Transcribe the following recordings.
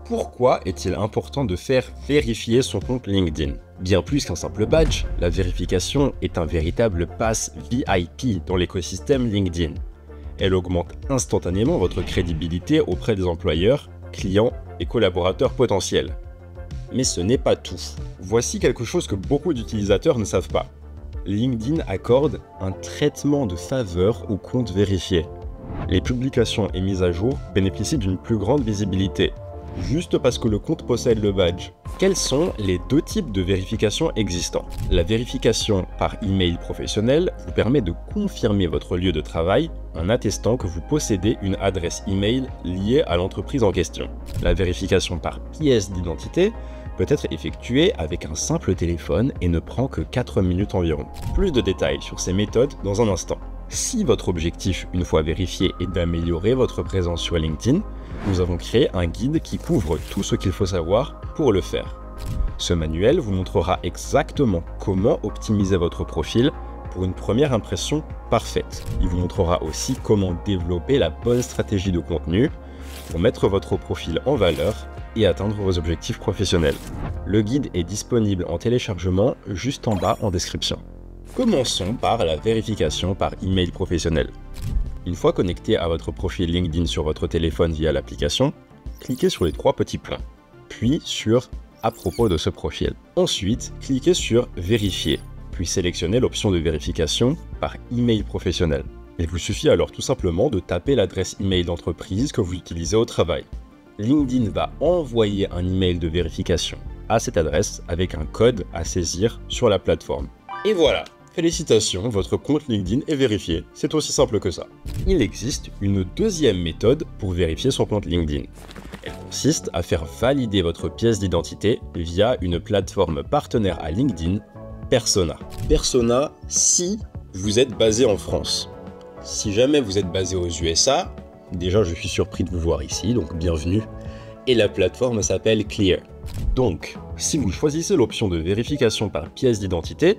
Pourquoi est-il important de faire vérifier son compte LinkedIn? Bien plus qu'un simple badge, la vérification est un véritable pass VIP dans l'écosystème LinkedIn. Elle augmente instantanément votre crédibilité auprès des employeurs, clients et collaborateurs potentiels. Mais ce n'est pas tout. Voici quelque chose que beaucoup d'utilisateurs ne savent pas. LinkedIn accorde un traitement de faveur aux comptes vérifiés. Les publications et mises à jour bénéficient d'une plus grande visibilité, juste parce que le compte possède le badge. Quels sont les deux types de vérification existants? La vérification par email professionnel vous permet de confirmer votre lieu de travail en attestant que vous possédez une adresse email liée à l'entreprise en question. La vérification par pièce d'identité peut être effectuée avec un simple téléphone et ne prend que 4 minutes environ. Plus de détails sur ces méthodes dans un instant. Si votre objectif, une fois vérifié, est d'améliorer votre présence sur LinkedIn, nous avons créé un guide qui couvre tout ce qu'il faut savoir pour le faire. Ce manuel vous montrera exactement comment optimiser votre profil pour une première impression parfaite. Il vous montrera aussi comment développer la bonne stratégie de contenu pour mettre votre profil en valeur et atteindre vos objectifs professionnels. Le guide est disponible en téléchargement juste en bas en description. Commençons par la vérification par email professionnel. Une fois connecté à votre profil LinkedIn sur votre téléphone via l'application, cliquez sur les 3 petits points, puis sur « À propos de ce profil ». Ensuite, cliquez sur « Vérifier », puis sélectionnez l'option de vérification par email professionnel. Il vous suffit alors tout simplement de taper l'adresse email d'entreprise que vous utilisez au travail. LinkedIn va envoyer un email de vérification à cette adresse avec un code à saisir sur la plateforme. Et voilà! Félicitations, votre compte LinkedIn est vérifié. C'est aussi simple que ça. Il existe une deuxième méthode pour vérifier son compte LinkedIn. Elle consiste à faire valider votre pièce d'identité via une plateforme partenaire à LinkedIn, Persona. Persona, si vous êtes basé en France. Si jamais vous êtes basé aux USA, déjà je suis surpris de vous voir ici, donc bienvenue. Et la plateforme s'appelle Clear. Donc, si vous choisissez l'option de vérification par pièce d'identité,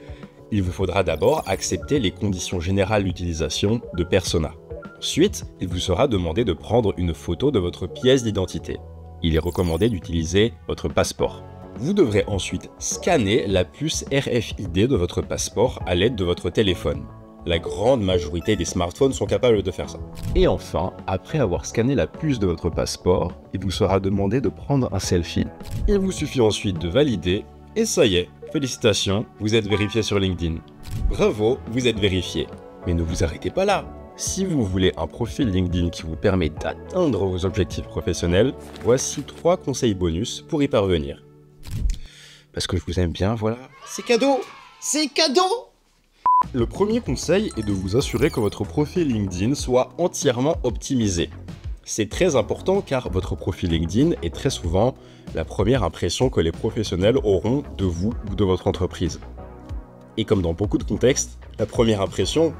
il vous faudra d'abord accepter les conditions générales d'utilisation de Persona. Ensuite, il vous sera demandé de prendre une photo de votre pièce d'identité. Il est recommandé d'utiliser votre passeport. Vous devrez ensuite scanner la puce RFID de votre passeport à l'aide de votre téléphone. La grande majorité des smartphones sont capables de faire ça. Et enfin, après avoir scanné la puce de votre passeport, il vous sera demandé de prendre un selfie. Il vous suffit ensuite de valider, et ça y est, félicitations, vous êtes vérifié sur LinkedIn. Bravo, vous êtes vérifié. Mais ne vous arrêtez pas là. Si vous voulez un profil LinkedIn qui vous permet d'atteindre vos objectifs professionnels, voici 3 conseils bonus pour y parvenir. Parce que je vous aime bien, voilà. C'est cadeau! C'est cadeau! Le premier conseil est de vous assurer que votre profil LinkedIn soit entièrement optimisé. C'est très important car votre profil LinkedIn est très souvent la première impression que les professionnels auront de vous ou de votre entreprise. Et comme dans beaucoup de contextes, la première impression,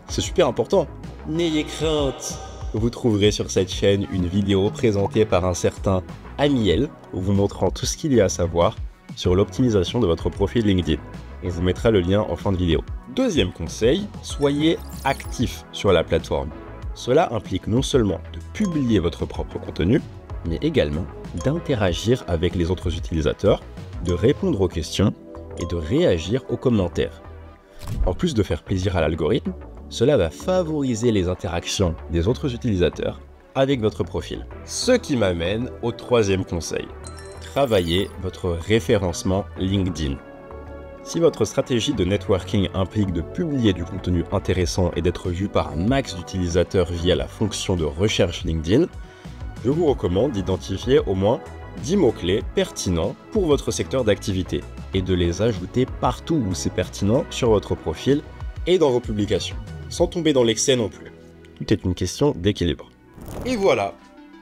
c'est super important. N'ayez crainte. Vous trouverez sur cette chaîne une vidéo présentée par un certain Amiel, vous montrant tout ce qu'il y a à savoir sur l'optimisation de votre profil LinkedIn. On vous mettra le lien en fin de vidéo. Deuxième conseil, soyez actif sur la plateforme. Cela implique non seulement de publier votre propre contenu, mais également d'interagir avec les autres utilisateurs, de répondre aux questions et de réagir aux commentaires. En plus de faire plaisir à l'algorithme, cela va favoriser les interactions des autres utilisateurs avec votre profil. Ce qui m'amène au troisième conseil. Travaillez votre référencement LinkedIn. Si votre stratégie de networking implique de publier du contenu intéressant et d'être vu par un max d'utilisateurs via la fonction de recherche LinkedIn, je vous recommande d'identifier au moins 10 mots-clés pertinents pour votre secteur d'activité et de les ajouter partout où c'est pertinent sur votre profil et dans vos publications, sans tomber dans l'excès non plus. Tout est une question d'équilibre. Et voilà!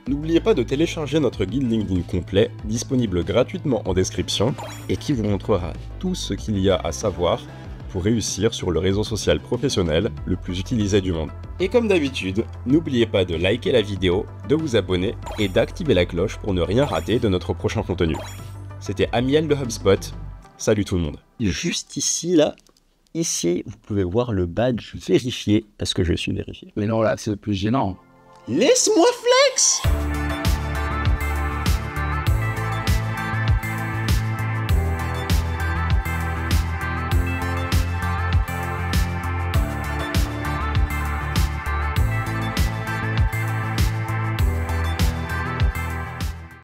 N'oubliez pas de télécharger notre guide LinkedIn complet, disponible gratuitement en description, et qui vous montrera tout ce qu'il y a à savoir pour réussir sur le réseau social professionnel le plus utilisé du monde. Et comme d'habitude, n'oubliez pas de liker la vidéo, de vous abonner et d'activer la cloche pour ne rien rater de notre prochain contenu. C'était Amiel de HubSpot. Salut tout le monde. Juste ici, là, ici, vous pouvez voir le badge vérifié parce que je suis vérifié. Mais non, là, c'est le plus gênant. Laisse-moi flex!